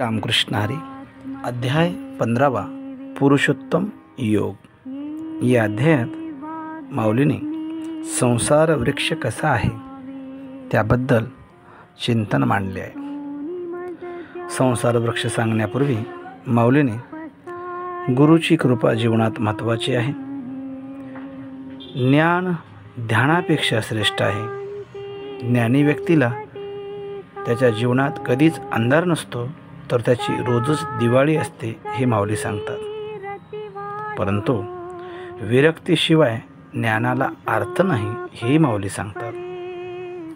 रामकृष्ण हरी. अध्याय 15 पुरुषोत्तम योग. या अध्यायात माऊलीने संसार वृक्ष कसा आहे त्याबद्दल चिंतन मांडले आहे. संसार वृक्ष सांगण्यापूर्वी माऊलीने गुरुची कृपा जीवनात महत्त्वाची आहे. ज्ञान ध्यानापेक्षा श्रेष्ठ आहे. ज्ञानी व्यक्तीला त्याच्या जीवनात कधीच अंधार नसतो, तर त्याची रोजच दिवाळी असते हे माऊली सांगतात. परंतु विरक्तीशिवाय ज्ञानाला अर्थ नाही हे माऊली सांगतात.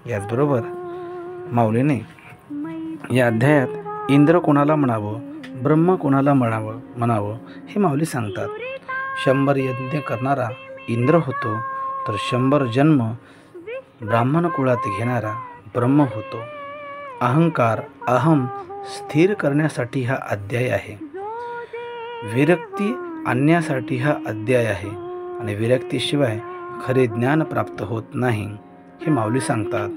याचबरोबर माऊलीने या अध्यायात इंद्र कोणाला म्हणावं, ब्रह्म कोणाला म्हणावं हे माऊली सांगतात. 100 यज्ञ करणारा इंद्र होतो, तर 100 जन्म ब्राह्मण कुळात घेणारा ब्रह्म होतो. अहंकार अहम स्थिर करण्यासाठी हा अध्याय आहे. विरक्ती आणण्यासाठी हा अध्याय आहे. आणि विरक्तीशिवाय खरे ज्ञान प्राप्त होत नाही हे माऊली सांगतात.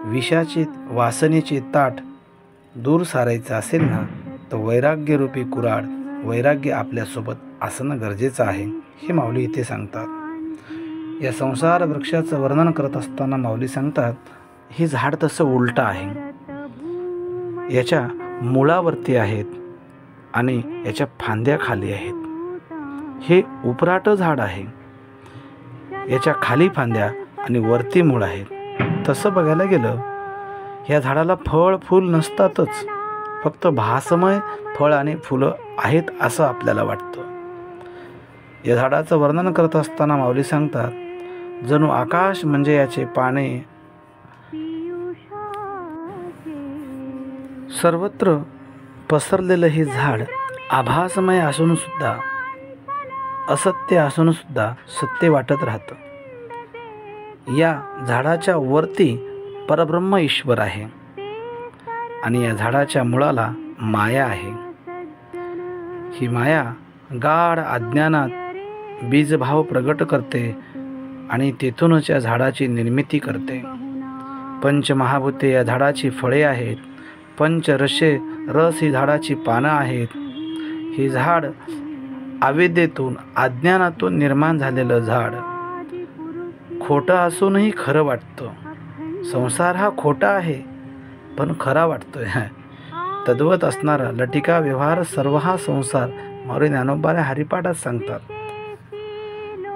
विषाचे वासनेचे ताट दूर सारायचं असेल ना, तर वैराग्यरूपी कुऱ्हाड वैराग्य आपल्यासोबत असणं गरजेचं आहे हे माऊली इथे सांगतात. या संसार वृक्षाचं वर्णन करत असताना माऊली सांगतात, हे झाड तसं उलटं आहे. याच्या मुळावरती आहेत आणि याच्या फांद्या खाली आहेत. हे उपराट झाड आहे. याच्या खाली फांद्या आणि वरती मूळ आहेत. तसं बघायला गेलं या झाडाला फळ फूल नसतातच, फक्त भासमय फळ आणि फुलं आहेत असं आपल्याला वाटतं. या झाडाचं वर्णन करत असताना माऊली सांगतात, जणू आकाश म्हणजे याचे पाने. सर्वत्र पसरलेलं हे झाड आभासमय असून सुद्धा, असत्य असून सुद्धा सत्य वाटत राहतं. या झाडाच्या वरती परब्रह्म ईश्वर आहे आणि या झाडाच्या मुळाला माया आहे. ही माया गाढ अज्ञानात बीजभाव प्रगट करते आणि तेथूनच या झाडाची निर्मिती करते. पंचमहाभूते या झाडाची फळे आहेत. पंचरसे रस ही झाडाची पानं आहेत. हे झाड अविद्येतून अज्ञानातून निर्माण झालेलं झाड खोटं असूनही खरं वाटतं. संसार हा खोटा आहे पण खरा वाटतोय. तद्वत असणारा लटिका व्यवहार सर्व हा संसार माऊली ज्ञानोबाराय हरिपाठात सांगतात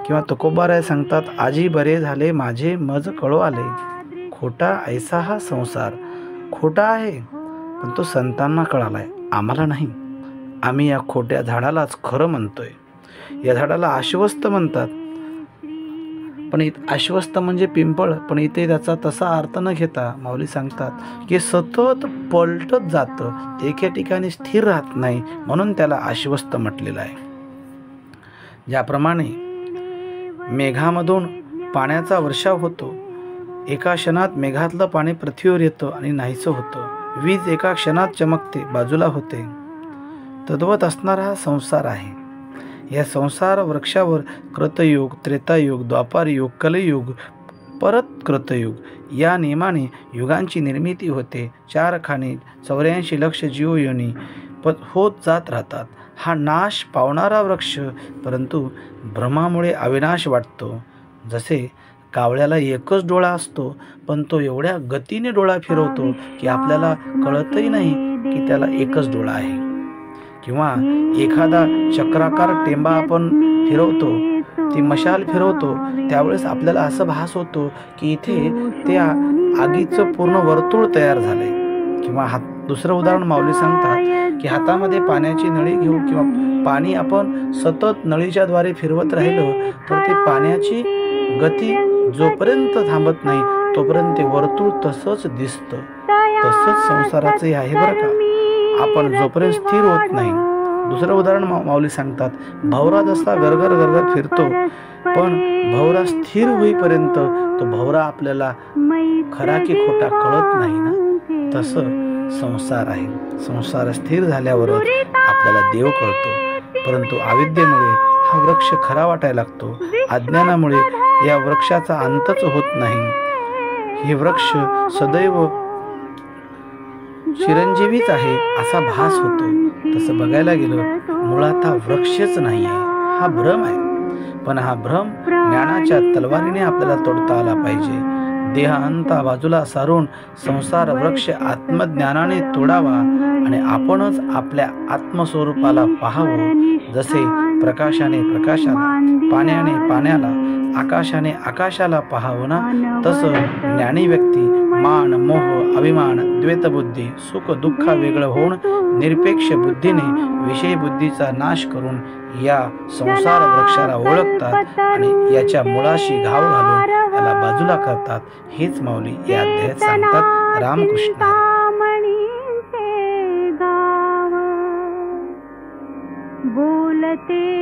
किंवा तुकोबाराय सांगतात, आजी बरे झाले माझे मज कळो आले. खोटा ऐसा हा संसार खोटा आहे, पण तो संतांना कळालाय, आम्हाला नाही. आम्ही या खोट्या झाडालाच खरं म्हणतोय. या झाडाला आश्वस्त म्हणतात, पण आश्वस्त म्हणजे पिंपळ, पण इथे त्याचा तसा अर्थ न घेता माऊली सांगतात की सतत पलटत जातं, एका ठिकाणी स्थिर राहत नाही, म्हणून त्याला आश्वस्त म्हटलेलं आहे. ज्याप्रमाणे मेघामधून पाण्याचा वर्षाव होतो, एका क्षणात मेघातलं पाणी पृथ्वीवर येतं आणि नाहीसं होतं. वीज एका क्षणात चमकते, बाजूला होते. तद्वत असणारा हा संसार आहे. या संसार वृक्षावर कृतयुग, त्रेतायुग, द्वापारयुग, कलियुग, परत कृतयुग या नियमाने युगांची निर्मिती होते. 4 खाणी 84 लक्ष जीवयोनी होत जात राहतात. हा नाश पावणारा वृक्ष, परंतु भ्रमामुळे अविनाश वाटतो. जसे कावळ्याला एकच डोळा असतो, पण तो एवढ्या गतीने डोळा फिरवतो की आपल्याला कळतही नाही की त्याला एकच डोळा आहे. किंवा एखादा चक्राकार टेंबा आपण फिरवतो, ती मशाल फिरवतो, त्यावेळेस आपल्याला असं भास होतो की इथे त्या आगीचं पूर्ण वर्तुळ तयार झालंय. किंवा दुसरं उदाहरण माऊली सांगतात की हातामध्ये पाण्याची नळी घेऊ किंवा पाणी आपण सतत नळीच्या द्वारे फिरवत राहिलो, तर ते पाण्याची गती जोपर्यंत थांबत नाही तोपर्यंत ते वर्तुळ तसंच दिसतं. तसंच संसाराचं आहे बरं का. आपण जोपर्यंत स्थिर होत नाही. दुसरं उदाहरण माऊली सांगतात, भवरा जसा गरगर गरगर फिरतो, पण भवरा स्थिर होईपर्यंत तो भवरा आपल्याला खरा की खोटा कळत नाही ना. तसं संसार आहे. संसार स्थिर झाल्यावरच आपल्याला देव कळतो. परंतु अविद्येमुळे हा वृक्ष खरा वाटायला लागतो. अज्ञानामुळे या वृक्षाचा अंतच होत नाही. हे वृक्ष सदैव चिरंजीवीच आहे असा भास होतो. तसं बघायला गेलं मुळात हा वृक्षच नाही आहे, हा भ्रम आहे. पण हा भ्रम ज्ञानाच्या तलवारीने आपल्याला तोडता आला पाहिजे. देहांता बाजूला सारून संसार वृक्ष आत्मज्ञानाने तोडावा आणि आपणच आपल्या आत्मस्वरूपाला पाहावं. जसे प्रकाशाने प्रकाशाला, पाण्याने पाण्याला, आकाशाने आकाशाला पाहावं ना, तसं ज्ञानी व्यक्ती मान मोह अभिमान द्वैतबुद्धी सुख दुःख वेगळं होऊन निरपेक्ष बुद्धीने विषय बुद्धीचा नाश करून या संसार वृक्षाला ओळखतात आणि याच्या मुळाशी घाव घालून याला बाजूला करतात. हेच माऊली या अध्यायात सांगतात. रामकृष्ण बोलते